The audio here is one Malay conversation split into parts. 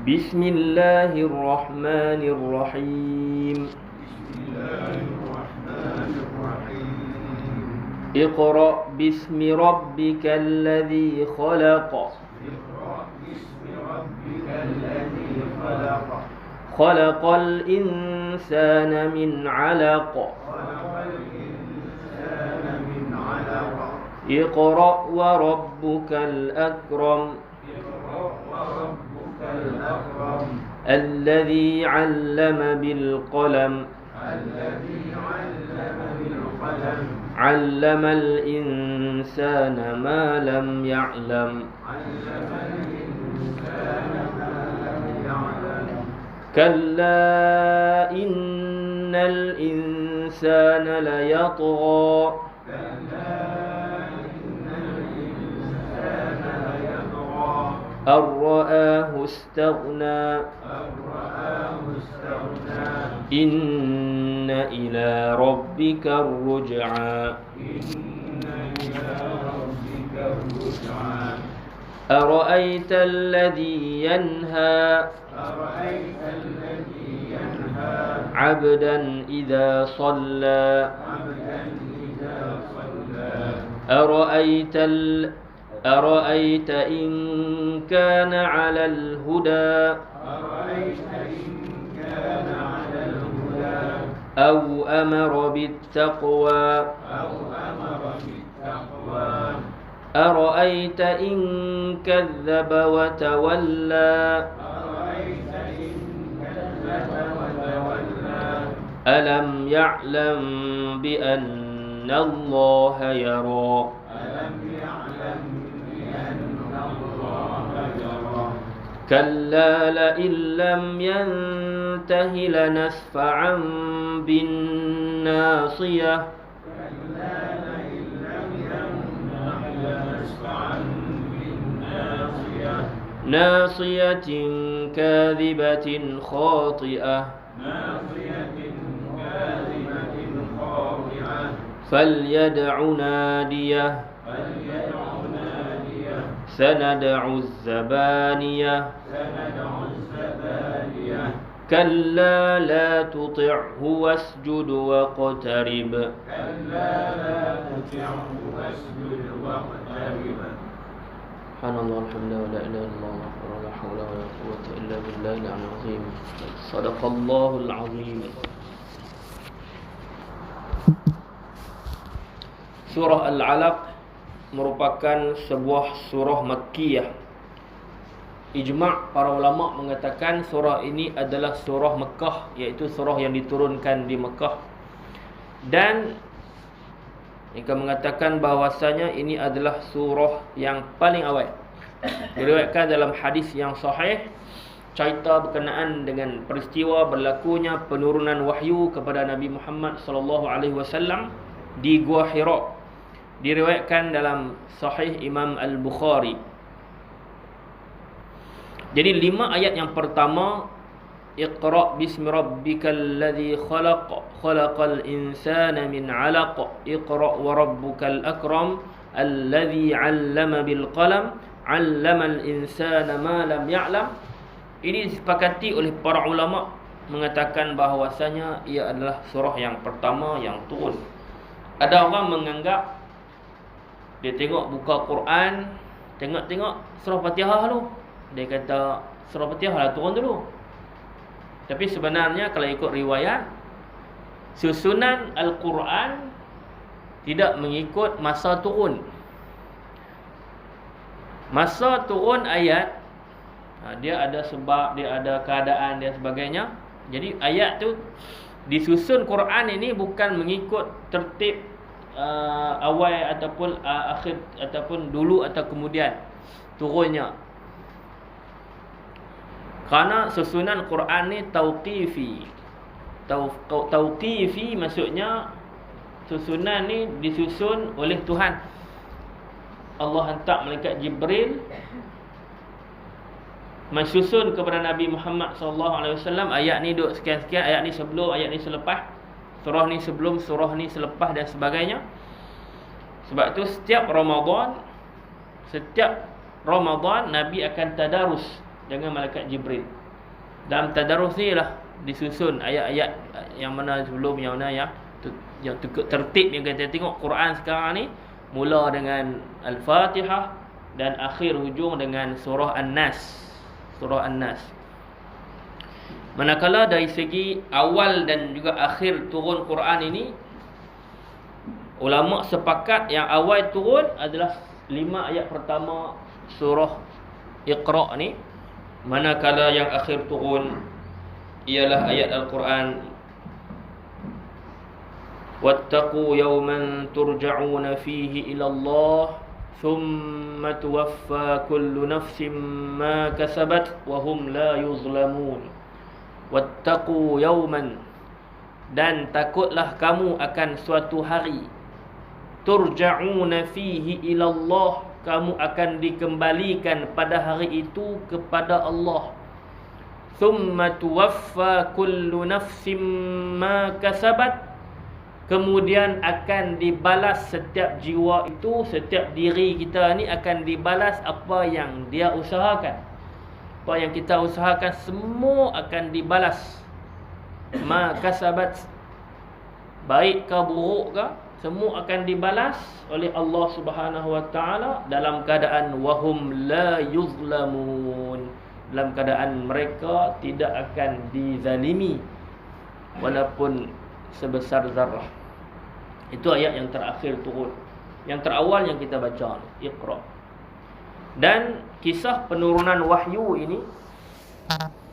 بسم الله الرحمن الرحيم اقرأ باسم ربك الذي خلق خلق الإنسان من علق اقرأ وربك الأكرم الذي علم بالقلم علم الإنسان ما لم يعلم كلا إن الإنسان ليطغى أن رآه استغنى إن إلى ربك الرجعى أرأيت الذي ينهى عبدا إذا صلى أرأيت إن كان على الهدى أو أمر بالتقوى أرأيت إن كذب وتولى ألم يعلم بأن الله يرى كلا لئن لم ينته لنسفعا بالناصية ناصية كاذبة خاطئة فليدع ناديه سندع الزبانية كلا لا تطعه واسجد واقترب سبحان الله الحمد لله ولا إله إلا الله ولا حول ولا قوة إلا بالله العظيم صدق الله العظيم. Surah Al-Alaq merupakan sebuah surah Makkiyah. Ijma' para ulama mengatakan surah ini adalah surah Mekah, iaitu surah yang diturunkan di Mekah. Dan mereka mengatakan bahawasanya ini adalah surah yang paling awal. Diriwayatkan dalam hadis yang sahih cerita berkenaan dengan peristiwa berlakunya penurunan wahyu kepada Nabi Muhammad sallallahu alaihi wasallam di Gua Hira. Diriwayatkan dalam Sahih Imam Al-Bukhari. Jadi 5 ayat yang pertama, Iqra' bismi rabbikal ladzi khalaq khalaqal insana min 'alaq Iqra' wa rabbukal akram alladzi 'allama bil qalam 'allamal insana ma lam ya'lam. Ini disepakati oleh para ulama mengatakan bahawasanya ia adalah surah yang pertama yang turun. Ada orang menganggap dia tengok buka Quran, tengok surah Fatihah dulu. Dia kata surah Fatihah lah turun dulu. Tapi sebenarnya kalau ikut riwayat, susunan Al-Quran tidak mengikut masa turun. Masa turun ayat, dia ada sebab, dia ada keadaan dia sebagainya. Jadi ayat tu disusun Quran ini bukan mengikut tertib awal ataupun akhir ataupun dulu atau kemudian turunnya. Kerana susunan Quran ni tauqifi. Tauqifi maksudnya susunan ni disusun oleh Tuhan. Allah hantar malaikat Jibril mensusun kepada Nabi Muhammad SAW. Ayat ni duduk sekian-sekian, ayat ni sebelum, ayat ni selepas, surah ni sebelum, surah ni selepas dan sebagainya. Sebab tu setiap Ramadan Nabi akan tadarus Jangan malaikat Jibril. Dalam tadarus ni lah disusun ayat-ayat yang mana sebelum, yang mana yang tertib yang kita tengok Quran sekarang ni, mula dengan Al-Fatihah dan akhir hujung dengan surah An-Nas. Surah An-Nas. Manakala dari segi awal dan juga akhir turun Quran ini, ulama sepakat yang awal turun adalah 5 ayat pertama surah Iqra ni, manakala yang akhir turun ialah ayat Al-Quran, wattaqu yawman turja'una fihi ila Allah thumma tuwaffa kullu nafsin ma kasabat wa hum la yuzlamun. Wattaqu yawman, dan takutlah kamu akan suatu hari, turja'una fihi ila Allah, kamu akan dikembalikan pada hari itu kepada Allah. Thumma tuwaffa kullu nafsin ma kasabat, kemudian akan dibalas setiap jiwa itu, setiap diri kita ni akan dibalas apa yang dia usahakan. Apa yang kita usahakan semua akan dibalas. Ma kasabat, baik ke buruk ke, semua akan dibalas oleh Allah Subhanahu wa taala dalam keadaan wahum la yuzlamun, dalam keadaan mereka tidak akan dizalimi walaupun sebesar zarah. Itu ayat yang terakhir turun. Yang terawal yang kita baca, Iqra. Dan kisah penurunan wahyu ini,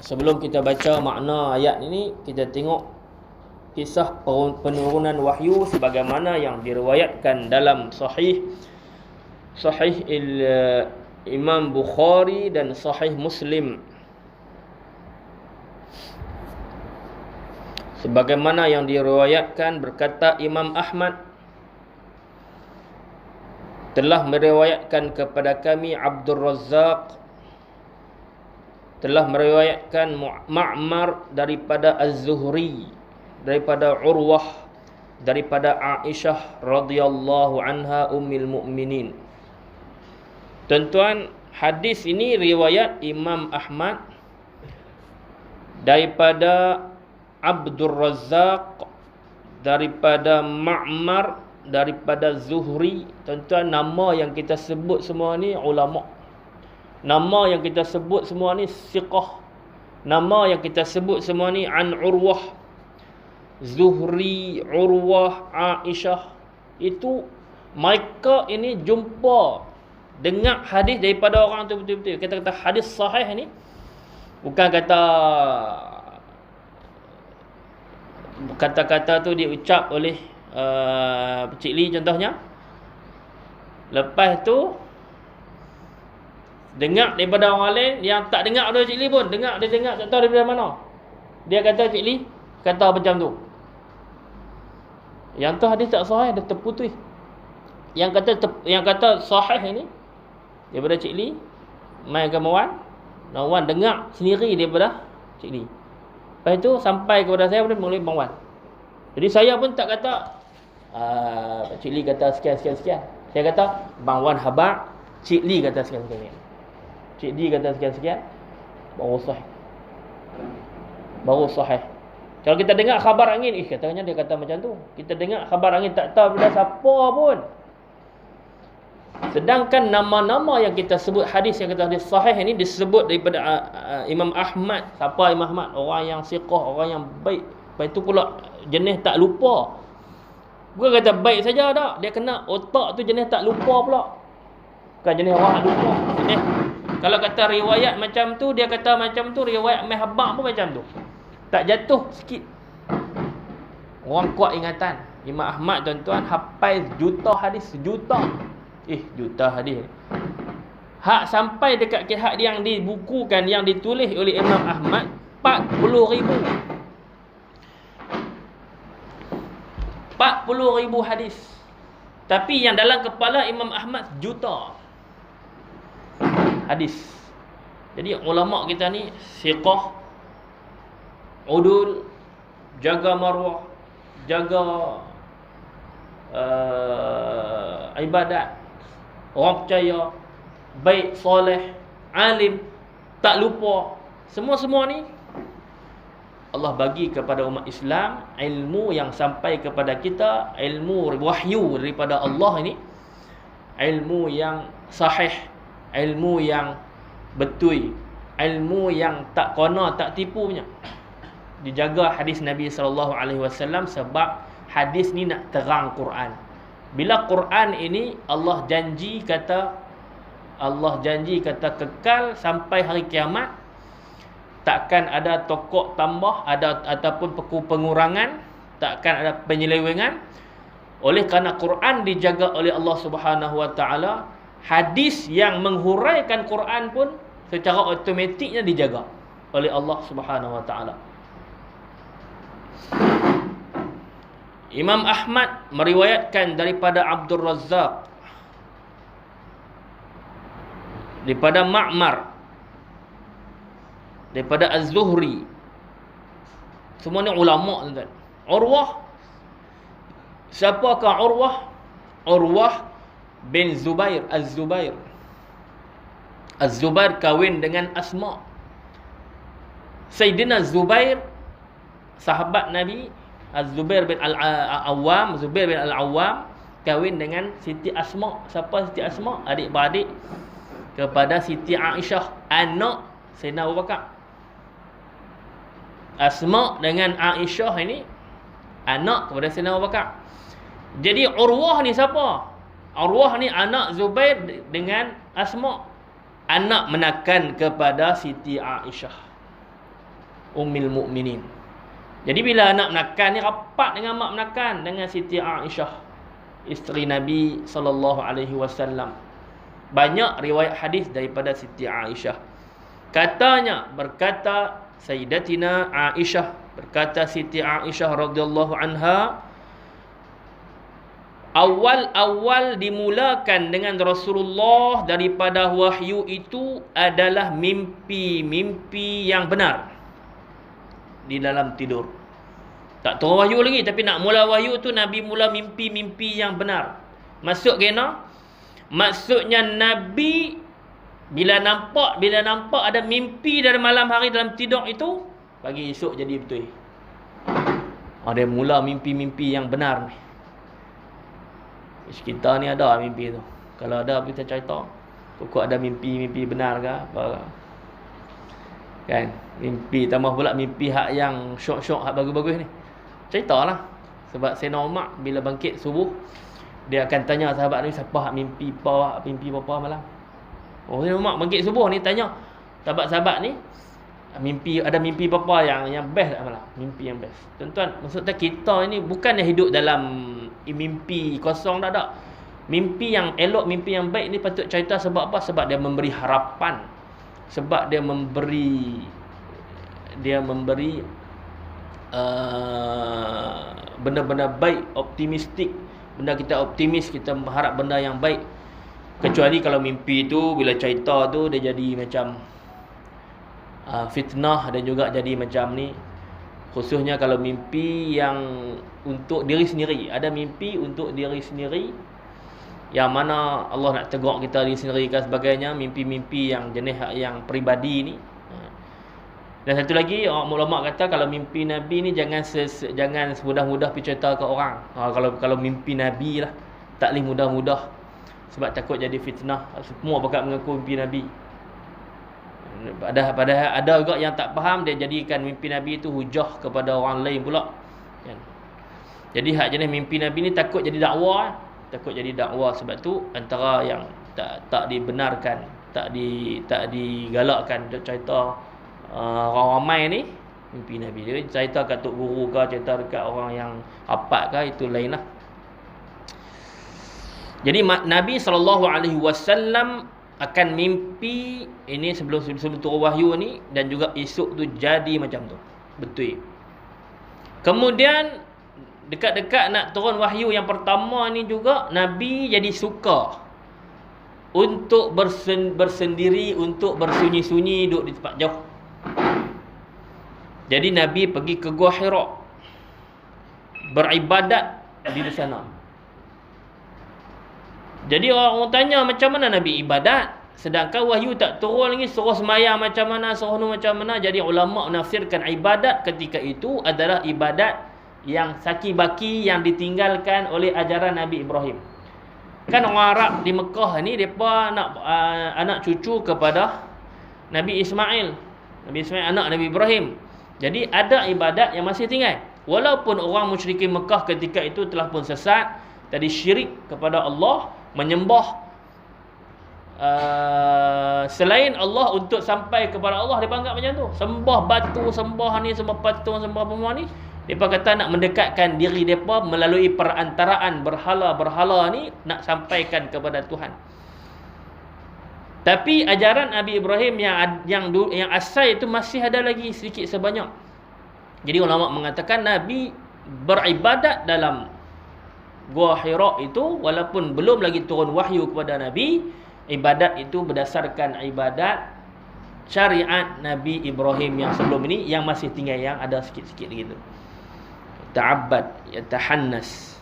sebelum kita baca makna ayat ini, kita tengok kisah penurunan wahyu sebagaimana yang diriwayatkan dalam sahih Imam Bukhari dan sahih Muslim. Sebagaimana yang diriwayatkan, berkata Imam Ahmad, telah meriwayatkan kepada kami Abdul Razzaq, telah meriwayatkan Ma'mar daripada Az-Zuhri, daripada Urwah, daripada Aisyah radhiyallahu anha ummul mukminin. Tuan-tuan, hadis ini riwayat Imam Ahmad daripada Abdul Razzaq, daripada Ma'mar, daripada Zuhri. Tuan-tuan, nama yang kita sebut semua ni ulama. Nama yang kita sebut semua ni siqah. Nama yang kita sebut semua ni an Urwah, Zuhri, Urwah, Aisyah. Itu mereka ini jumpa, dengar hadis daripada orang tu betul-betul. Kita kata hadis sahih ni bukan kata-kata tu diucap oleh Cik Lee contohnya. Lepas tu dengar daripada orang lain yang tak dengar daripada Cik Lee pun, dia dengar tak tahu daripada mana. Dia kata Cik Lee kata macam tu. Yang tu hadis tak sahih, dia terputus. Yang kata sahih ni daripada Cik Lee, mai ke Wan dengar sendiri daripada Cik Lee. Lepas tu sampai kepada saya pun melalui Bang Wan. Jadi saya pun tak kata Cik Lee kata sekian. Saya kata Bang Wan habar, Cik Lee kata sekian. Cik Lee kata sekian, baru sahih. Kalau kita dengar khabar angin, katanya dia kata macam tu. Kita dengar khabar angin tak tahu bila siapa pun. Sedangkan nama-nama yang kita sebut hadis, yang kata hadis sahih ini disebut daripada Imam Ahmad. Siapa Imam Ahmad? Orang yang siqah, orang yang baik. Lepas itu pula jenis tak lupa. Bukan kata baik saja tak, dia kena otak tu jenis tak lupa pula. Bukan jenis orang tak lupa. Jenis, kalau kata riwayat macam tu, dia kata macam tu, riwayat Mahbab pun macam tu. Tak jatuh sikit. Orang kuat ingatan. Imam Ahmad tuan-tuan hafal juta hadis, juta hadis. Hak sampai dekat hak yang dibukukan, yang ditulis oleh Imam Ahmad 40,000. 40,000 hadis. Tapi yang dalam kepala Imam Ahmad juta hadis. Jadi ulama kita ni siqah, udul, jaga maruah, jaga ibadat, orang percaya, baik, soleh, alim. Tak lupa. Semua-semua ni Allah bagi kepada umat Islam ilmu yang sampai kepada kita, ilmu wahyu daripada Allah ini, ilmu yang sahih, ilmu yang betul, ilmu yang tak kona, tak tipu punya. Dijaga hadis Nabi SAW sebab hadis ni nak terang Quran. Bila Quran ini Allah janji kata kekal sampai hari kiamat. Takkan ada tokok tambah, ada ataupun pengurangan, takkan ada penyelewengan. Oleh kerana Quran dijaga oleh Allah Subhanahu Wa Taala, hadis yang menghuraikan Quran pun secara automatiknya dijaga oleh Allah Subhanahu Wa Taala. Imam Ahmad meriwayatkan daripada Abdul Razzaq, daripada Ma'mar, daripada Az-Zuhri. Semua ni ulama tuan-tuan. Urwah. Siapakah Urwah? Urwah bin Zubair, Az-Zubair. Az-Zubair kahwin dengan Asma. Sayyidina Zubair, sahabat Nabi, Az-Zubair bin Al-Awwam, Zubair bin Al-Awwam kahwin dengan Siti Asma. Siapa Siti Asma? Adik-beradik kepada Siti Aisyah, anak Sayyidina Abu Bakar. Asma dengan Aisyah ini anak kepada Sayyidina Abu Bakar. Jadi Urwah ni siapa? Urwah ni anak Zubair dengan Asma, anak menakan kepada Siti Aisyah, Ummul Mukminin. Jadi bila anak menakan ni rapat dengan mak menakan, dengan Siti Aisyah, isteri Nabi SAW. Banyak riwayat hadis daripada Siti Aisyah. Katanya, berkata Sayyidatina Aisyah, berkata Siti Aisyah radhiyallahu anha, awal-awal dimulakan dengan Rasulullah daripada wahyu itu adalah mimpi-mimpi yang benar di dalam tidur. Tak turun wahyu lagi, tapi nak mula wahyu tu Nabi mula mimpi-mimpi yang benar. Maksudnya Nabi bila nampak ada mimpi dari malam hari dalam tidur itu, pagi esok jadi betul. Dia mula mimpi-mimpi yang benar ni. Kita ni ada mimpi tu. Kalau ada kita cerita, kok ada mimpi-mimpi benar ke apa? Kan? Mimpi tambah pula mimpi hak yang syok-syok, hak bagus-bagus ni. Ceritalah. Sebab Sayyidina Umar bila bangkit subuh, dia akan tanya sahabat ni, siapa hak mimpi apa malam? Sayyidina Umar bangkit subuh ni tanya sahabat-sahabat ni, ada mimpi apa yang best tak malam? Mimpi yang best. Tuan-tuan, maksudnya kita ni bukannya hidup dalam mimpi kosong tak. Mimpi yang elok, mimpi yang baik ni patut cerita sebab apa? Sebab dia memberi harapan. Sebab dia memberi benda-benda baik, optimistik. Benda kita optimis, kita berharap benda yang baik. Kecuali kalau mimpi tu bila cerita tu dia jadi macam fitnah dan juga jadi macam ni. Khususnya kalau mimpi yang untuk diri sendiri. Ada mimpi untuk diri sendiri yang mana Allah nak tegur kita diri sendiri dan sebagainya. Mimpi-mimpi yang jenis yang peribadi ni. Dan satu lagi, ulama kata kalau mimpi Nabi ni jangan semudah-mudah pergi cerita ke orang. Kalau mimpi Nabi lah, tak boleh mudah-mudah. Sebab takut jadi fitnah. Semua pakat mengaku mimpi Nabi. Padahal ada juga yang tak faham, dia jadikan mimpi Nabi itu hujah kepada orang lain pula. Jadi hak jenis mimpi Nabi ni takut jadi dakwah. Takut jadi dakwah. Sebab tu antara yang tak dibenarkan, tak digalakkan cerita orang ramai ni mimpi Nabi. Dia cerita kat tok guru ke, cerita dekat orang yang rapat ke, itu lain lah. Jadi Nabi SAW akan mimpi ini sebelum turun wahyu ni, dan juga esok tu jadi macam tu. Betul. Kemudian dekat-dekat nak turun wahyu yang pertama ni juga Nabi jadi suka untuk bersendiri, untuk bersunyi-sunyi, duduk di tempat jauh. Jadi Nabi pergi ke Gua Hira, beribadat di sana. Jadi orang tanya macam mana Nabi ibadat? sedangkan wahyu tak turun lagi, suruh semayang macam mana, suruh macam mana. Jadi ulama menafsirkan ibadat ketika itu adalah ibadat yang saki baki, yang ditinggalkan oleh ajaran Nabi Ibrahim. Kan orang Arab di Mekah ni depa nak anak cucu kepada Nabi Ismail. Nabi Ismail anak Nabi Ibrahim. Jadi ada ibadat yang masih tinggal. Walaupun orang musyrikin Mekah ketika itu telah pun sesat, tadi syirik kepada Allah, menyembah selain Allah untuk sampai kepada Allah. Dia anggap macam tu, sembah batu, sembah ni, sembah patung, sembah semua ni. Mereka kata nak mendekatkan diri mereka melalui perantaraan berhala-berhala ni, nak sampaikan kepada Tuhan. Tapi ajaran Nabi Ibrahim yang asal itu masih ada lagi sedikit sebanyak. Jadi ulama mengatakan Nabi beribadat dalam Gua Hira itu walaupun belum lagi turun wahyu kepada Nabi. Ibadat itu berdasarkan ibadat syariat Nabi Ibrahim yang sebelum ini, yang masih tinggal, yang ada sikit-sikit gitu. Ta'abbad, yatahannas.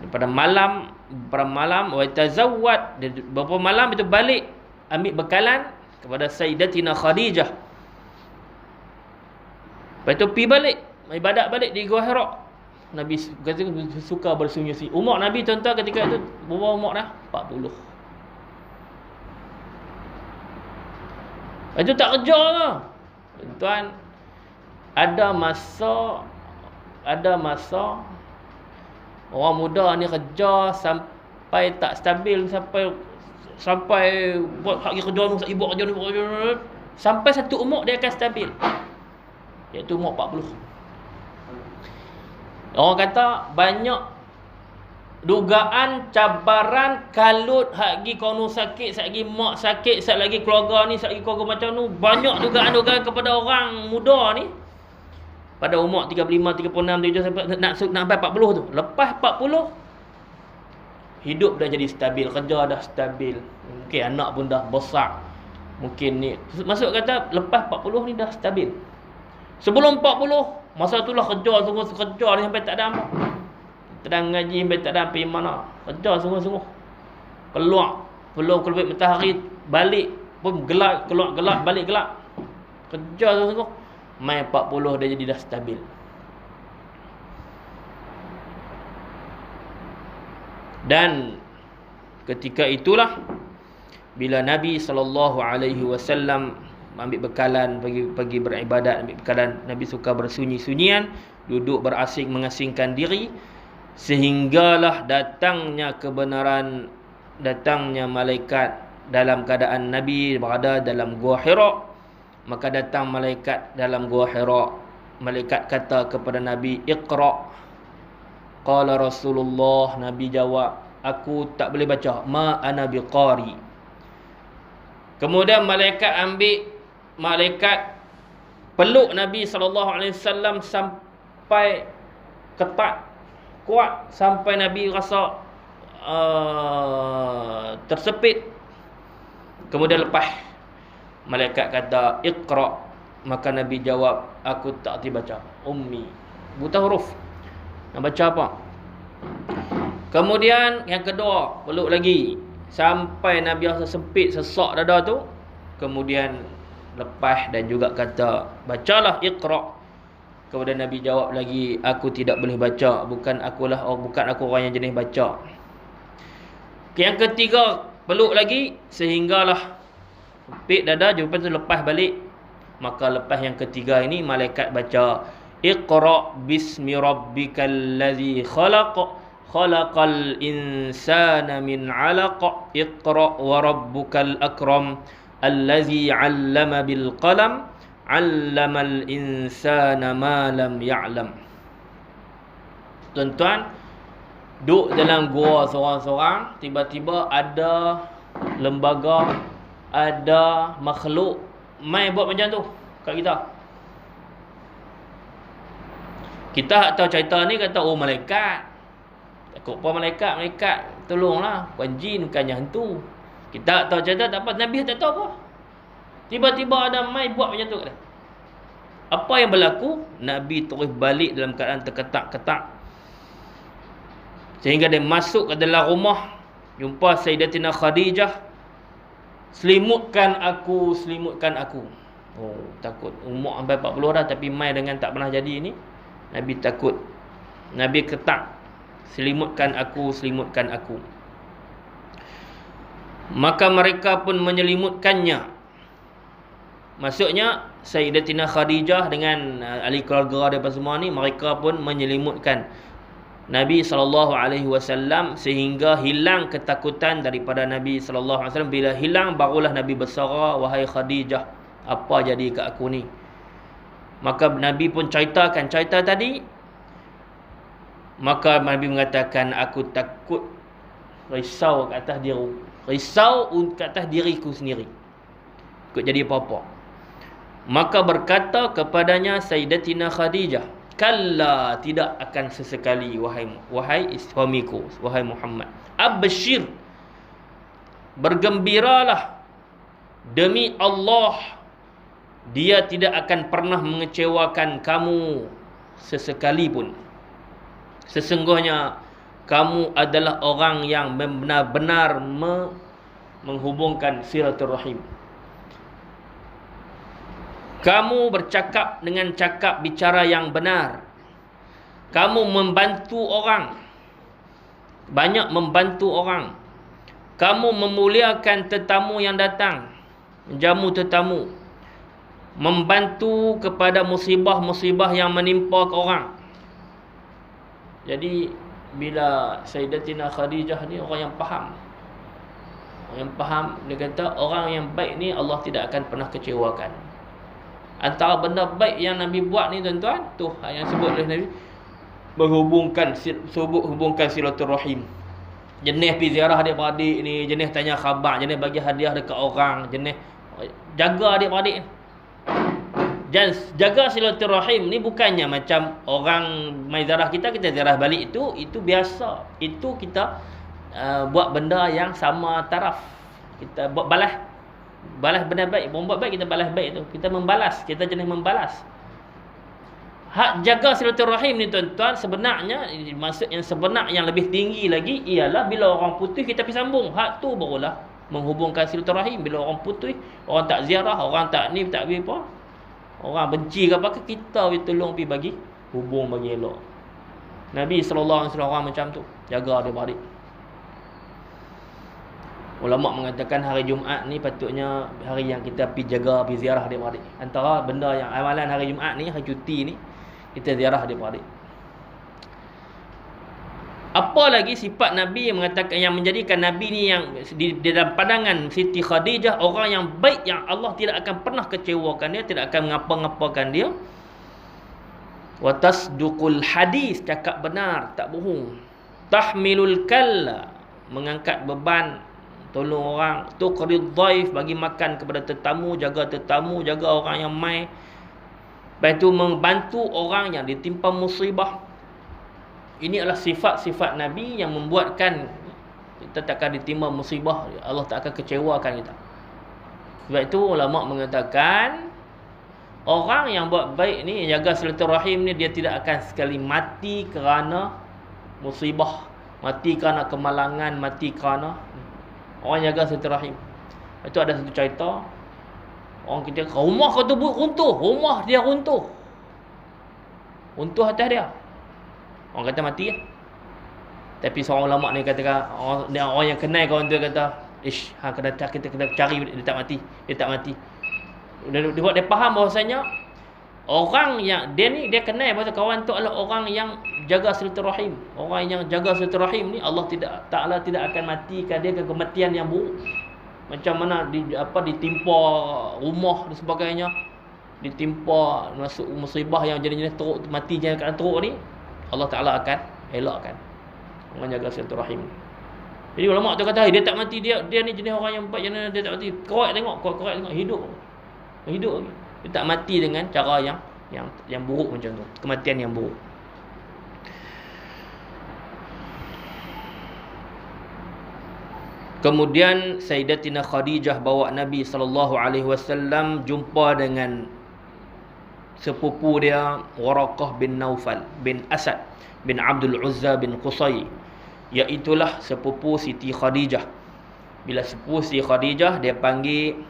Pada malam wa tazawwad, beberapa malam itu balik ambil bekalan kepada Sayyidatina Khadijah. Lepas tu pergi balik, ibadat balik di Gua Hira. Nabi kata suka bersunyi-sunyi. Umur Nabi tuan-tuan ketika itu berapa umur dah? 40. Lepas tu tak kerja ke? Tuan, ada masa orang muda ni kerja sampai tak stabil, sampai buat hak kerja ni, sibuk kerja ni, sampai satu umur dia akan stabil, iaitu umur 40. Orang kata banyak dugaan, cabaran, kalut, hak gi kono sakit, sat gi mak sakit, sat lagi keluarga ni, sat lagi keluarga macam tu. Banyak dugaan-dugaan kepada orang muda ni pada umur 35, 36, 37 sampai nak sampai 40 tu. Lepas 40 hidup dah jadi stabil, kerja dah stabil. Mungkin anak pun dah besar. Mungkin ni maksud kata lepas 40 ni dah stabil. Sebelum 40 masa itulah kerja sungguh-sungguh, kerja ni sampai tak ada apa. Sedang ngaji sampai tak ada pergi mana. Kerja sungguh-sungguh. Keluar belum keluar matahari, balik pun gelap, keluar gelap, balik gelap. Kerja sungguh-sungguh. Mai 40 dia jadi dah stabil. Dan ketika itulah bila Nabi SAW ambil bekalan, pergi beribadat, ambil bekalan, Nabi suka bersunyi-sunyian, duduk berasing, mengasingkan diri, sehinggalah datangnya kebenaran, datangnya malaikat dalam keadaan Nabi berada dalam Gua Hira. Maka datang malaikat dalam Gua Hira. Malaikat kata kepada Nabi, Iqra. Qala Rasulullah, Nabi jawab, aku tak boleh baca, ma ana biqari. Kemudian malaikat peluk Nabi SAW sampai ketat, kuat, sampai Nabi rasa tersepit. Kemudian lepas. Malaikat kata, Iqra. Maka Nabi jawab, aku tak boleh baca, ummi, buta huruf, nak baca apa. Kemudian yang kedua, peluk lagi sampai Nabi rasa sempit, sesak dada tu. Kemudian lepas dan juga kata, bacalah Iqra. Kemudian Nabi jawab lagi, aku tidak boleh baca, bukan aku orang yang jenis baca. Yang ketiga, peluk lagi sehinggalah sempit dada, jumpa tu lepas balik. Maka lepas yang ketiga ini malaikat baca, Iqra bismi rabbikal ladzi khalaq, khalaqal insana min 'alaq, Iqra wa rabbukal akram, allazi 'allama bil qalam, 'allamal insana ma lam ya'lam. Tuan-tuan, duduk dalam gua seorang-seorang, tiba-tiba ada lembaga, ada makhluk mai buat macam tu kat kita. Kita tahu cerita ni, kata oh malaikat. Takut apa malaikat tolonglah, bukan jin, bukan hantu. Kita tahu cerita tak apa, Nabi tak tahu apa. Tiba-tiba ada mai buat macam tu. Apa yang berlaku? Nabi terus balik dalam keadaan terketak-ketak. Sehingga dia masuk ke dalam rumah, jumpa Sayyidatina Khadijah. selimutkan aku, selimutkan aku. Oh, takut. Umur sampai 40 dah tapi mai dengan tak pernah jadi ni. Nabi takut. Nabi ketak, selimutkan aku, selimutkan aku. Maka mereka pun menyelimutkannya. Maksudnya Sayyidatina Khadijah dengan ahli keluarga daripada semua ni, mereka pun menyelimutkan Nabi SAW sehingga hilang ketakutan daripada Nabi SAW. Bila hilang barulah Nabi bersara, wahai Khadijah, apa jadi kat aku ni? Maka Nabi pun ceritakan cerita tadi. Maka Nabi mengatakan, aku takut, risau ke atas diri, risau ke atas diriku sendiri, takut jadi apa-apa. Maka berkata kepadanya Sayyidatina Khadijah, kalla, tidak akan sesekali wahai suamiku, wahai Muhammad. Abshir, bergembiralah, demi Allah dia tidak akan pernah mengecewakan kamu sesekali pun. Sesungguhnya kamu adalah orang yang benar-benar menghubungkan silaturahim. Kamu bercakap dengan cakap bicara yang benar. Kamu membantu orang, banyak membantu orang. Kamu memuliakan tetamu yang datang, menjamu tetamu, membantu kepada musibah-musibah yang menimpa ke orang. Jadi bila Sayyidatina Khadijah ni orang yang faham. Orang yang faham, dia kata orang yang baik ni Allah tidak akan pernah kecewakan. Antara benda baik yang Nabi buat ni tuan-tuan, tu yang sebut oleh Nabi, hubungkan silaturahim. Jenis pergi ziarah adik-beradik ni, jenis tanya khabar, jenis bagi hadiah dekat orang, jenis jaga adik-beradik. Dan jaga silaturahim ni bukannya macam orang mai ziarah kita ziarah balik, itu biasa. Itu kita buat benda yang sama taraf. Kita buat balas benda baik. Buat baik, kita balas baik tu. Kita membalas, kita jenis membalas. Hak jaga silaturahim ni tuan-tuan, sebenarnya maksud yang sebenar yang lebih tinggi lagi ialah bila orang putus kita pergi sambung. Hak tu barulah menghubungkan silaturahim. Bila orang putus, orang tak ziarah, orang tak ni, tak apa, orang benci ke apa ke, kita tolong pergi bagi hubung, bagi elok. Nabi SAW orang macam tu, jaga adik-beradik. Ulama mengatakan hari Jumaat ni patutnya hari yang kita pergi jaga, pergi ziarah adik-beradik. Antara benda yang amalan hari Jumaat ni, hari cuti ni, kita ziarah adik-beradik. Apa lagi sifat Nabi yang mengatakan, yang menjadikan Nabi ni yang di dalam pandangan Siti Khadijah orang yang baik, yang Allah tidak akan pernah kecewakan dia, tidak akan mengapa-ngapakan dia. Wa tasduqul hadis, cakap benar, tak bohong. Tahmilul kalla, mengangkat beban, tolong orang. Tuqrid dhaif, bagi makan kepada tetamu, jaga orang yang mai. Lepas tu membantu orang yang ditimpa musibah. Ini adalah sifat-sifat Nabi yang membuatkan kita takkan ditimpa musibah, Allah tak akan kecewakan kita. Sebab itu ulama mengatakan orang yang buat baik ni, jaga silaturahim ni, dia tidak akan sekali mati kerana musibah, mati kerana kemalangan, mati kerana orang jaga silaturahim. Itu ada satu cerita, orang kita, rumah kau tu runtuh, rumah dia runtuh atas dia. Orang kata mati lah. Tapi seorang ulama ni katakan, orang yang kenal kawan tu kata, kita kena cari dia tak mati. Dia faham bahawasanya orang yang dia kenal bahawa kawan tu adalah orang yang jaga silaturahim. Orang yang jaga silaturahim ni Allah Ta'ala tidak akan matikan dia ke kematian yang buruk. Macam mana ditimpa rumah dan sebagainya, ditimpa masuk musibah yang jenis-jenis teruk, mati jenis keadaan teruk ni, Allah Ta'ala akan elakkan orang jaga silaturahim. Jadi ulama tu kata, dia tak mati, dia ni jenis orang yang baik, dia tak mati. Korek tengok hidup lagi. Dia tak mati dengan cara yang buruk macam tu, kematian yang buruk. Kemudian Sayyidatina Khadijah bawa Nabi SAW jumpa dengan sepupu dia, Waraqah bin Naufal bin Asad bin Abdul Uzza bin Qusay, iaitulah sepupu Siti Khadijah. Bila sepupu Siti Khadijah, dia panggil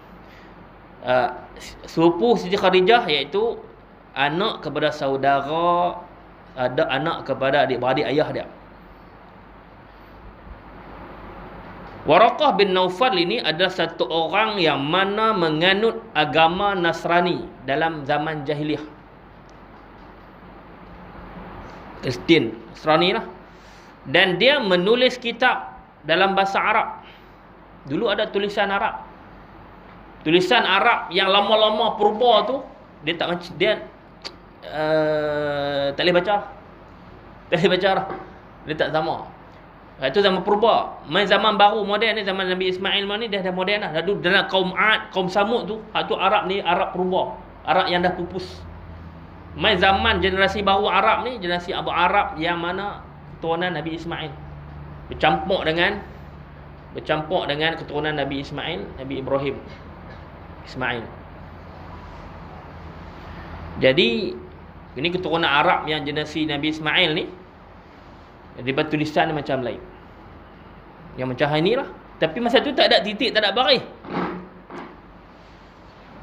sepupu Siti Khadijah, iaitu anak kepada saudara, ada anak kepada adik-beradik ayah dia. Waraqah bin Naufal ini adalah satu orang yang mana menganut agama Nasrani dalam zaman jahiliah. Kristian, Nasrani lah. Dan dia menulis kitab dalam bahasa Arab. Dulu ada tulisan Arab. Tulisan Arab yang lama-lama purba tu, dia tak boleh baca. Tak boleh baca lah. Dia tak sama. Itu zaman purba. Main zaman baru moden ni, zaman Nabi Ismail ni dah moden dah. Dulu dalam kaum Ad, kaum Samud tu, tu Arab ni Arab purba. Arab yang dah pupus. Main zaman generasi baru Arab ni, generasi Arab yang mana keturunan Nabi Ismail. Bercampur dengan keturunan Nabi Ismail, Nabi Ibrahim. Ismail. Jadi ini keturunan Arab yang generasi Nabi Ismail ni, dia buat tulisan macam lain. Yang macam ni lah. Tapi masa tu tak ada titik, tak ada baris.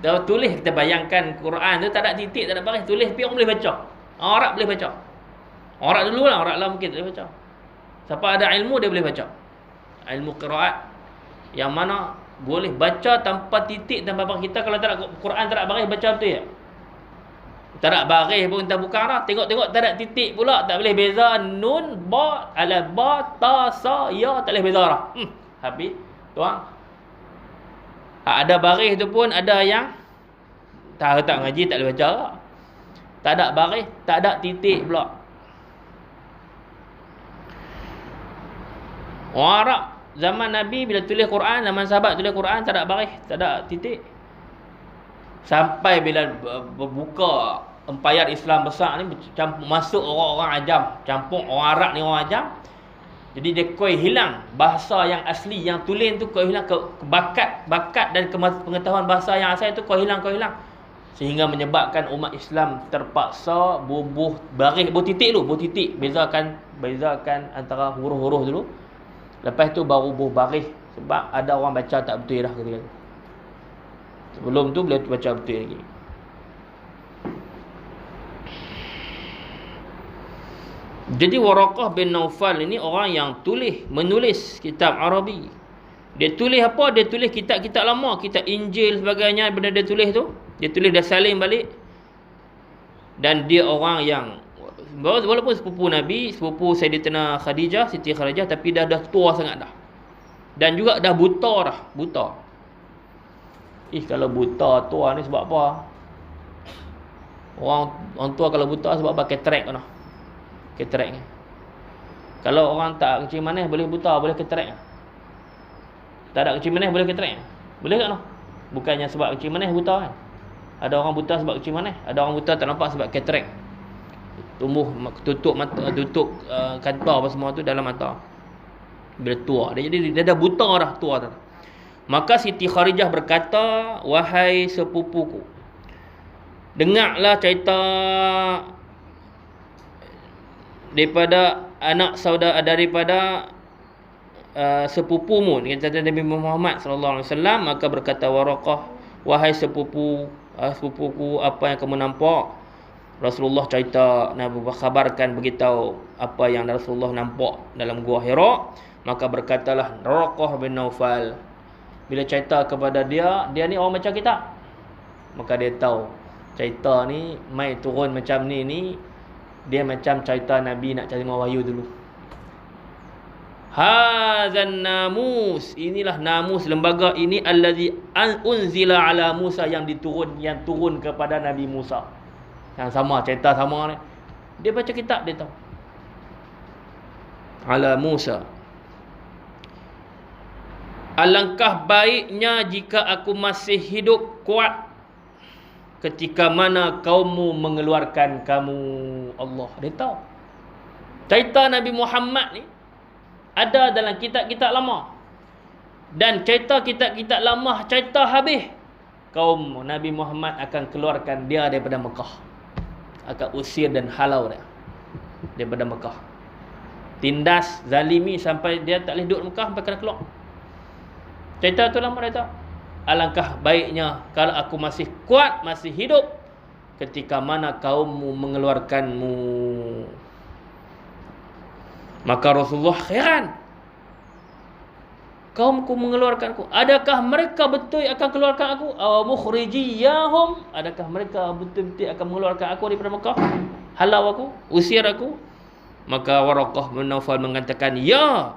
Dah tulis, kita bayangkan Quran tu tak ada titik, tak ada baris. Tulis, tapi orang boleh baca. Orang Arab boleh baca. Orang Arab dulu lah, orang Arab mungkin tak boleh baca. Siapa ada ilmu, dia boleh baca. Ilmu qiraat yang mana boleh baca tanpa titik, tanpa baris. Kita kalau tak ada Quran, tak ada baris, baca betul ya? Tak ada baris pun kita buka dah. Tengok-tengok tak ada titik pula. Tak boleh beza nun, ba, alif, ba, ta, sa, ya. Tak boleh beza dah. Habis. Tuan. Ada baris tu pun ada yang tak ngaji tak boleh baca lah. Tak ada baris, tak ada titik pula. Orang Arab zaman Nabi bila tulis Quran, zaman sahabat tulis Quran, tak ada baris, tak ada titik. Sampai bila berbuka empayar Islam besar ni, masuk orang-orang ajam, campur orang Arab ni orang ajam. Jadi dia koi hilang bahasa yang asli, yang tulen tu koi hilang, bakat dan pengetahuan bahasa yang asal tu koi hilang. Sehingga menyebabkan umat Islam terpaksa bubuh baris, bubuh titik, bezakan antara huruf-huruf dulu. Lepas tu baru bubuh baris, sebab ada orang baca tak betul dah ketika tu. Sebelum tu boleh baca betul lagi. Jadi Waraqah bin Naufal ini orang yang menulis kitab Arabi. Dia tulis apa? Dia tulis kitab-kitab lama, kitab Injil sebagainya, benda dia tulis tu. Dia tulis, dah salin balik. Dan dia orang yang walaupun sepupu Nabi, sepupu Sayyidatina Khadijah, Siti Khadijah, tapi dah tua sangat dah. Dan juga dah buta. Kalau buta tua ni sebab apa? Orang tua kalau buta sebab apa? Katarak kan. Katarak. Kalau orang tak kencing manis boleh buta, boleh katarak. Tak ada kencing manis boleh katarak. Boleh tak? Bukannya sebab kencing manis buta kan. Ada orang buta sebab kencing manis, ada orang buta tak nampak sebab katarak. Tumbuh tutup mata, tutup kantar apa semua tu dalam mata. Bila tua, dia dah buta dah, tua dah. Maka Siti Khadijah berkata, wahai sepupuku, dengarlah cerita daripada anak saudara, daripada sepupumu, kata Nabi Muhammad sallallahu alaihi wasallam. Maka berkata Waraqah, wahai sepupuku, apa yang kamu nampak? Rasulullah cerita, Nabi khabarkan, beritahu apa yang Rasulullah nampak dalam gua Hira. Maka berkatalah Waraqah bin Naufal, bila cerita kepada dia ni orang baca kitab, maka dia tahu cerita ni mai turun macam ni dia macam cerita Nabi nak terima wahyu dulu. Hazan namus, inilah namus, lembaga ini allazi unzila ala Musa, yang turun kepada Nabi Musa. Yang sama, cerita sama ni. Dia baca kitab, dia tahu. Ala Musa. Alangkah baiknya jika aku masih hidup kuat ketika mana kaummu mengeluarkan kamu. Allah, dia tahu. Cerita Nabi Muhammad ni ada dalam kitab-kitab lama. Dan cerita kitab-kitab lama cerita habis, kaum Nabi Muhammad akan keluarkan dia daripada Mekah. Akan usir dan halau dia daripada Mekah. Tindas, zalimi sampai dia tak boleh duduk Mekah sampai kena keluar. Cerita tu lama dah. Alangkah baiknya kalau aku masih kuat, masih hidup ketika mana kaummu mengeluarkanmu. Maka Rasulullah heran. Kaumku mengeluarkanku. Adakah mereka betul akan keluarkan aku? Aw mukhrijiyahum? Adakah mereka betul-betul akan mengeluarkan aku daripada Mekah? Halau aku, usir aku? Maka Waraqah bin Naufal mengatakan, ya,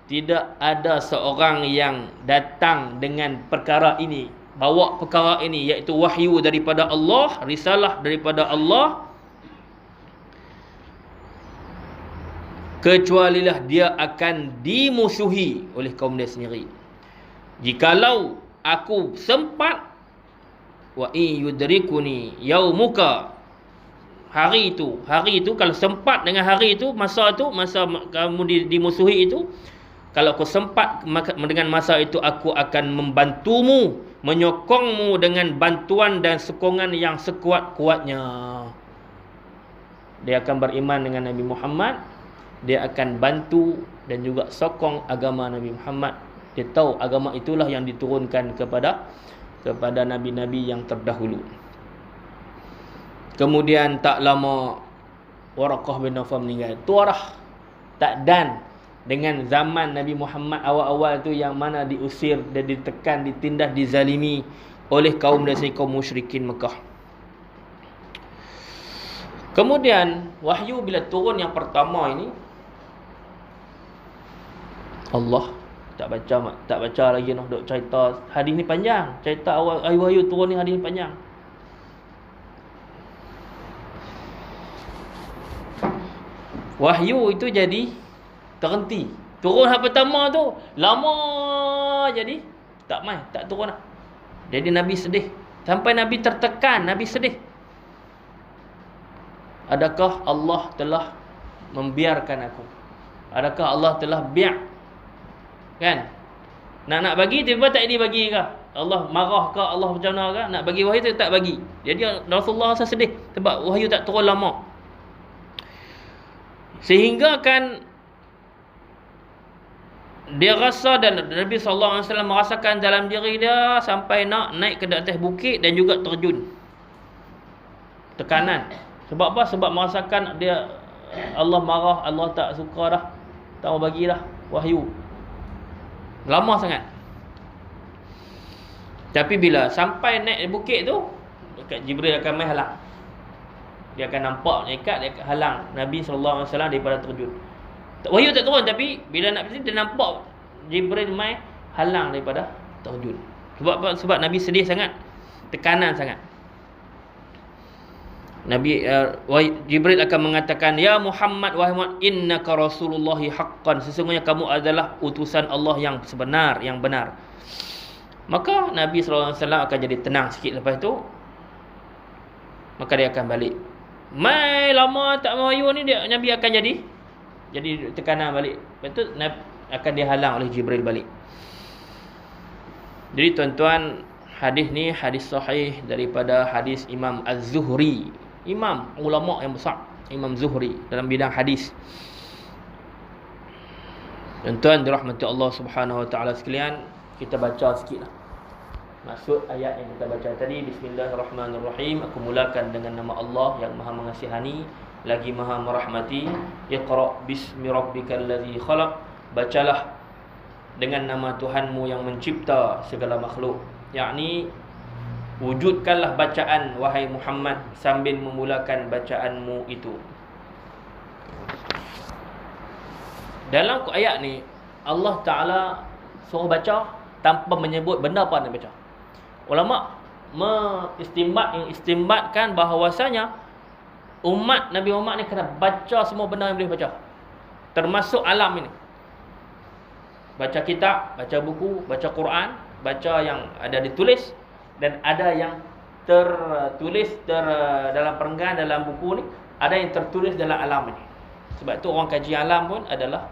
tidak ada seorang yang datang dengan perkara ini, bawa perkara ini, iaitu wahyu daripada Allah, risalah daripada Allah, kecualilah dia akan dimusuhi oleh kaum dia sendiri. Jikalau aku sempat, wa in yudrikuni yaumuka, hari itu kalau sempat dengan hari itu, masa kamu dimusuhi itu, kalau aku sempat dengan masa itu, aku akan membantumu, menyokongmu dengan bantuan dan sokongan yang sekuat-kuatnya. Dia akan beriman dengan Nabi Muhammad, dia akan bantu dan juga sokong agama Nabi Muhammad. Dia tahu agama itulah yang diturunkan kepada nabi-nabi yang terdahulu. Kemudian tak lama Waraqah bin Naufal meninggal. Tuarah tak dan dengan zaman Nabi Muhammad awal-awal tu, yang mana diusir dan ditekan, ditindas, dizalimi oleh kaum dari kaum musyrikin Mekah. Kemudian wahyu bila turun yang pertama ini, Allah tak baca lagi noh, dok cerita hadis ni panjang. Cerita awal wahyu turun ni, hadis ni panjang. Wahyu itu jadi terhenti. Turun hari pertama tu lama, jadi tak turun lah. Jadi Nabi sedih. Sampai Nabi tertekan, Nabi sedih. Adakah Allah telah membiarkan aku? Adakah Allah telah biar? Kan? Nak bagi, tiba-tiba tak dibagi ke? Allah marah ke? Allah macam mana ke? Nak bagi wahyu tu tak bagi. Jadi Rasulullah rasa sedih sebab wahyu tak turun lama. Sehingga kan dia rasa, dan Nabi SAW merasakan dalam diri dia sampai nak naik ke atas bukit dan juga terjun. Tekanan. Sebab apa? Sebab merasakan dia Allah marah, Allah tak suka dah, tak mau bagi dah wahyu. Lama sangat. Tapi bila sampai naik bukit tu, dekat Jibril akan main halang. Dia akan nampak malaikat, dia akan halang Nabi SAW daripada terjun. Wahyu tak turun, tapi bila nak pergi, dia nampak Jibril main halang daripada terjun. Sebab Nabi sedih sangat, tekanan sangat. Jibril akan mengatakan, ya Muhammad, wahai Muhammad, innaka rasulullahi haqqan, sesungguhnya kamu adalah utusan Allah yang sebenar, yang benar. Maka Nabi SAW akan jadi tenang sikit lepas tu. Maka dia akan balik. Mai lama tak wahyu ni, Nabi akan jadi tekanan balik. Lepas tu akan dihalang oleh Jibril balik. Jadi tuan-tuan, hadis ni hadis sahih daripada hadis Imam Az-Zuhri, imam ulama yang besar, Imam Zuhri dalam bidang hadis. Tuan-tuan dirahmati Allah Subhanahu wa taala sekalian, kita baca sikitlah maksud ayat yang kita baca tadi. Bismillahirrahmanirrahim. Aku mulakan dengan nama Allah yang Maha Mengasihani lagi Maha Merahmati. Iqra bismi rabbikal ladzi khalaq. Bacalah dengan nama Tuhanmu yang mencipta segala makhluk. Yakni wujudkanlah bacaan wahai Muhammad sambil memulakan bacaanmu itu. Dalam ayat ni Allah Ta'ala suruh baca tanpa menyebut benda apa nak baca. Ulama mengistimbatkan bahawasanya umat Nabi Muhammad ni kena baca semua benda yang boleh baca, termasuk alam ini. Baca kitab, baca buku, baca Quran, baca yang ada ditulis dan ada yang tertulis dalam perenggan, dalam buku ni, ada yang tertulis dalam alam ini. Sebab tu orang kaji alam pun adalah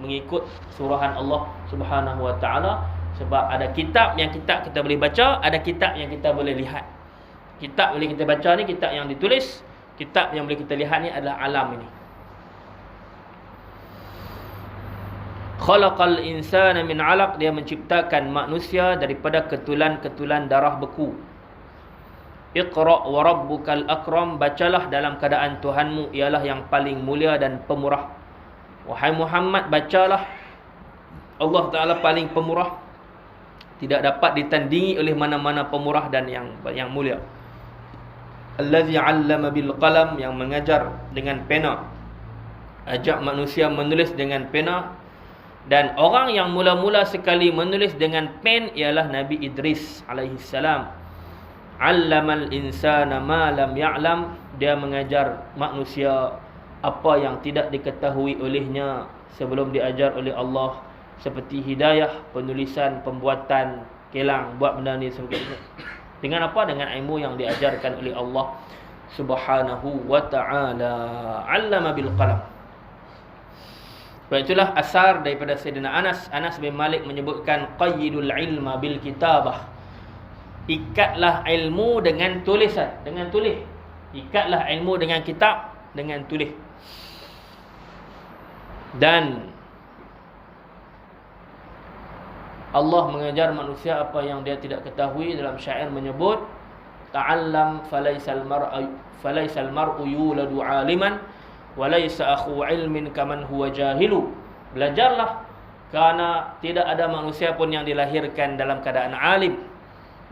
mengikut surahan Allah Subhanahu wa taala. Sebab ada kitab yang kita boleh baca, ada kitab yang kita boleh lihat. Kitab boleh kita baca ni kitab yang ditulis, kitab yang boleh kita lihat ni adalah alam ini. Khalaqal insana min 'alaq, dia menciptakan manusia daripada ketulan-ketulan darah beku. Iqra wa rabbukal akram, bacalah dalam keadaan Tuhanmu ialah yang paling mulia dan pemurah. Wahai Muhammad, bacalah, Allah Taala paling pemurah, tidak dapat ditandingi oleh mana-mana pemurah dan yang mulia. Allazi 'allama bil qalam, yang mengajar dengan pena, ajak manusia menulis dengan pena. Dan orang yang mula-mula sekali menulis dengan pen ialah Nabi Idris alaihi salam. 'Allamal insana ma lam ya'lam, dia mengajar manusia apa yang tidak diketahui olehnya sebelum diajar oleh Allah, seperti hidayah, penulisan, pembuatan kelang, buat benda ni sebagainya. Dengan apa? Dengan ilmu yang diajarkan oleh Allah Subhanahu wa ta'ala. 'Allama bil qalam. Sebab itulah asar daripada Sayyidina Anas bin Malik menyebutkan qayyidul ilma bil kitabah. Ikatlah ilmu dengan tulisan, dengan tulis. Ikatlah ilmu dengan kitab, dengan tulis. Dan Allah mengajar manusia apa yang dia tidak ketahui. Dalam syair menyebut, ta'allam falaisal mar'u yuladu 'aliman walaysa akhu ilmin kaman huwa jahilu. Belajarlah, kerana tidak ada manusia pun yang dilahirkan dalam keadaan alim,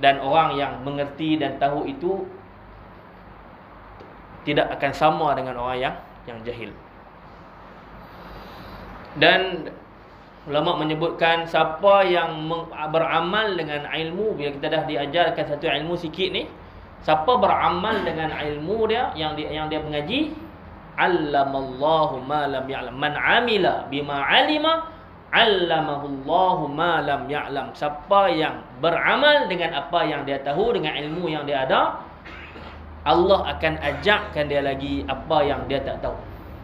dan orang yang mengerti dan tahu itu tidak akan sama dengan orang yang jahil. Dan ulama menyebutkan siapa yang beramal dengan ilmu, bila kita dah diajarkan satu ilmu sikit ni, siapa beramal dengan ilmu dia yang dia mengaji, 'allamallahu ma lam ya'lam. Man 'amila bima 'alima 'allamahullahu ma lam ya'lam. Siapa yang beramal dengan apa yang dia tahu, dengan ilmu yang dia ada, Allah akan ajarkan dia lagi apa yang dia tak tahu.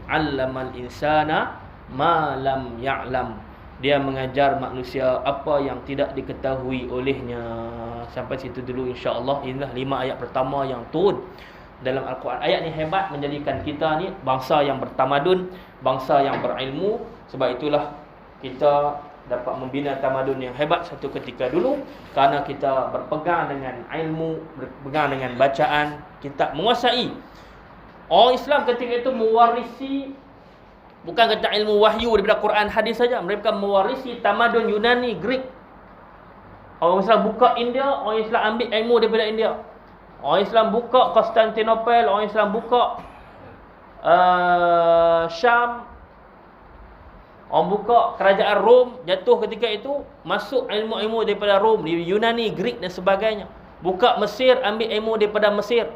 'Allamal insana ma lam ya'lam. Dia mengajar manusia apa yang tidak diketahui olehnya. Sampai situ dulu insya-Allah. Inilah 5 ayat pertama yang turun dalam Al-Quran. Ayat ni hebat, menjadikan kita ni bangsa yang bertamadun, bangsa yang berilmu. Sebab itulah kita dapat membina tamadun yang hebat satu ketika dulu, kerana kita berpegang dengan ilmu, berpegang dengan bacaan, kita menguasai. Orang Islam ketika itu mewarisi, bukan kata ilmu wahyu daripada Quran hadis saja, mereka mewarisi tamadun Yunani, Greek. Orang Islam buka India, orang Islam ambil ilmu daripada India. Orang Islam buka Konstantinopel, orang Islam buka Syam, orang buka kerajaan Rom, jatuh ketika itu, masuk ilmu-ilmu daripada Rom, Yunani, Greek dan sebagainya. Buka Mesir, ambil ilmu daripada Mesir.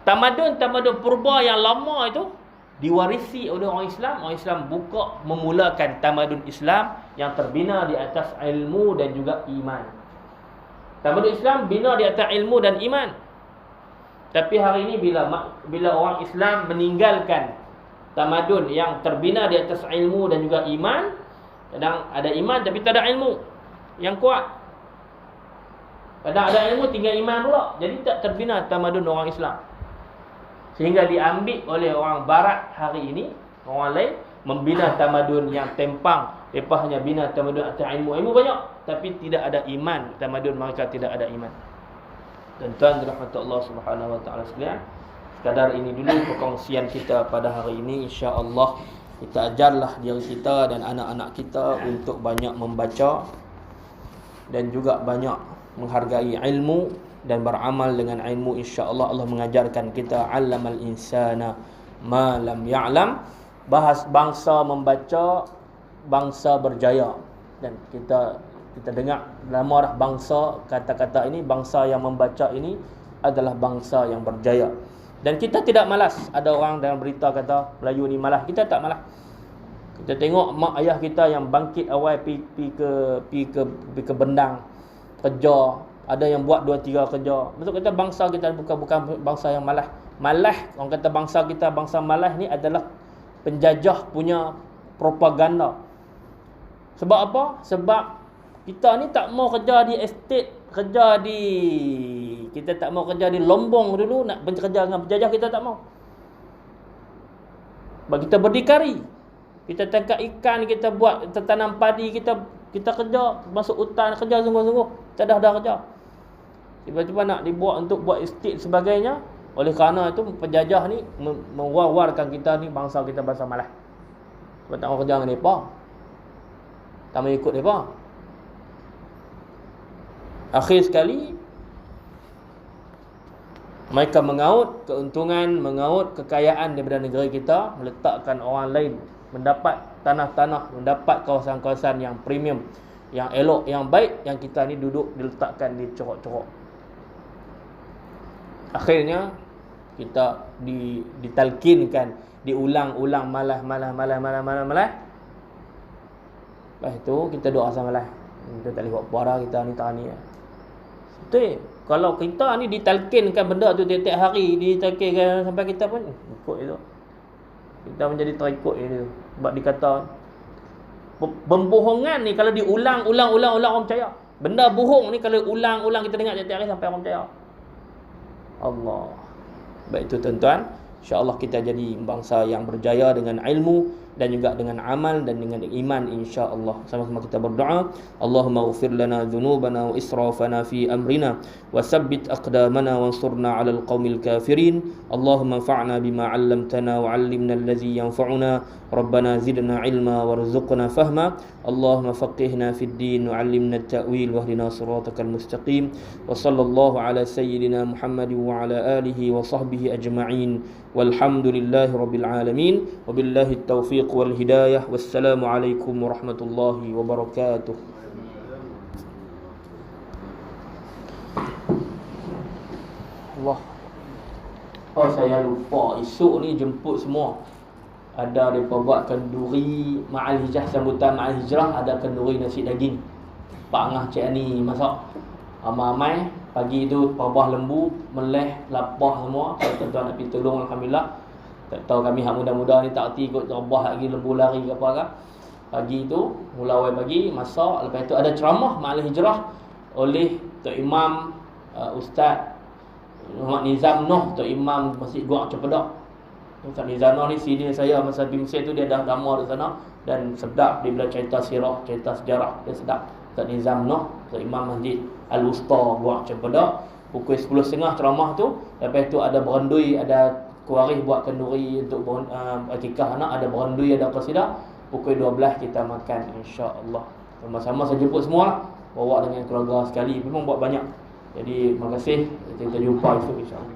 Tamadun purba yang lama itu diwarisi oleh orang Islam. Orang Islam buka, memulakan tamadun Islam yang terbina di atas ilmu dan juga iman. Tamadun Islam bina di atas ilmu dan iman. Tapi hari ini bila orang Islam meninggalkan tamadun yang terbina di atas ilmu dan juga iman, kadang ada iman tapi tak ada ilmu yang kuat. Kadang ada ilmu tinggal iman pula. Jadi tak terbina tamadun orang Islam. Sehingga diambil oleh orang barat hari ini, orang lain membina tamadun yang tempang. Mereka hanya bina tamadun atas ilmu. Ilmu banyak tapi tidak ada iman. Tamadun mereka tidak ada iman. Tuan-tuan dirahmati Allah Subhanahu wa taala sekalian, sekadar ini dulu perkongsian kita pada hari ini. Insya-Allah kita ajarlah diri kita dan anak-anak kita untuk banyak membaca dan juga banyak menghargai ilmu dan beramal dengan ilmu. Insya-Allah Allah mengajarkan kita, 'allamal insana ma lam ya'lam. Bahas bangsa membaca, bangsa berjaya. Dan kita dengar lama dah bangsa, kata-kata ini, bangsa yang membaca ini adalah bangsa yang berjaya. Dan kita tidak malas. Ada orang dalam berita kata Melayu ni malas. Kita tak malas. Kita tengok mak ayah kita yang bangkit awal pi ke bendang kerja. Ada yang buat 2-3 kerja. Maksud kata bangsa kita bukan bangsa yang malas. Malas, orang kata bangsa kita bangsa malas ni adalah penjajah punya propaganda. Sebab apa? Sebab kita ni tak mau kerja di estate, kita tak mau kerja di Lombong dulu, nak bekerja dengan penjajah kita tak mau. Sebab kita berdikari. Kita tangkap ikan, kita buat, kita tanam padi, kita kerja, masuk hutan, kerja sungguh-sungguh. Kita dah kerja. Tiba-tiba nak dibuat untuk buat estate sebagainya. Oleh kerana itu penjajah ni mewar-warkan kita ni, bangsa kita bangsa malas. Sebab tak mau kerja dengan mereka, tak mau ikut mereka. Akhir sekali mereka mengaut keuntungan, mengaut kekayaan daripada negeri kita, meletakkan orang lain mendapat tanah-tanah, mendapat kawasan-kawasan yang premium, yang elok, yang baik, yang kita ni duduk diletakkan di corok-corok. Akhirnya kita ditalkinkan, diulang-ulang, malas. Lepas itu kita doa sama malas. Kita tak boleh buat puara, kita ni tak ni. Betul. Kalau kita ni ditalkinkan benda tu tiap-tiap hari, ditalkinkan sampai kita pun ikut itu. Kita menjadi terikut itu. Sebab dikata pembohongan ni kalau diulang-ulang orang percaya. Benda bohong ni kalau ulang-ulang kita dengar tiap-tiap hari sampai orang percaya. Allah. Baik itu tuan-tuan, insya-Allah kita jadi bangsa yang berjaya dengan ilmu dan juga dengan amal dan dengan iman, insya-Allah. Sama-sama kita berdoa, Allahumma ighfir lana dhunubana wa israfana fi amrina wa tsabbit aqdamana wansurna 'alal qaumil kafirin. Allahumma anfa'na bima 'allamtana wa 'allimna alladhi yanfa'una. Rabbana zidna 'ilma warzuqna fahma. Allahumma faqihna fid din wa 'allimna at-ta'wil wahdina siratal mustaqim. Wa sallallahu ala sayyidina Muhammadin wa ala alihi wa sahbihi ajma'in. Walhamdulillahi rabbil alamin. Wabillahi at-taufiq wal hidayah. Wassalamualaikum warahmatullahi wabarakatuh. Allah. Oh, saya lupa, esok ni jemput semua. Ada mereka buat kenduri ma'al hijrah, sambutan ma'al hijrah, ada kenduri nasi daging. Pak Angah Cik Ani masak. Ramai-ramai. Pagi tu pabah lembu, meleh, lapah semua. Kalau tuan-tuan nak pergi tolong, alhamdulillah. Tak tahu kami hak muda-muda ni tak erti ikut rabah lagi lembu lari ke apa kan. Pagi tu, mula awal pagi, masak. Lepas tu ada ceramah ma'al hijrah oleh Tok Imam Ustaz Muhammad Nizam Noh, Tok Imam Masjid Guak Cepedak. Ustaz Nizam Noh ni senior saya masa di Mesir tu, dia dah lama di sana. Dan sedap dia bila cerita sirah, cerita sejarah, dia sedap. Ustaz Nizam Noh, Tok Imam Masjid Al-Wusta Guak Cepedak. Pukul 10.30 ceramah tu. Lepas tu ada berendui, ada kuarih buat kenduri untuk akikah anak, ada berendui, ada qasidah. Pukul 12 kita makan, insya-Allah. Sama-sama saya jemput semua, bawa dengan keluarga sekali. Memang buat banyak. Jadi terima kasih. Kita jumpa esok, insya-Allah.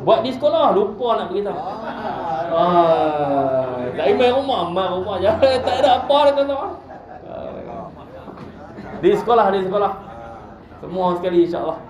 Buat di sekolah, lupa nak beritahu. Tak email rumah je. Tak ada apa dah kata. Di sekolah. Semua sekali, insya-Allah.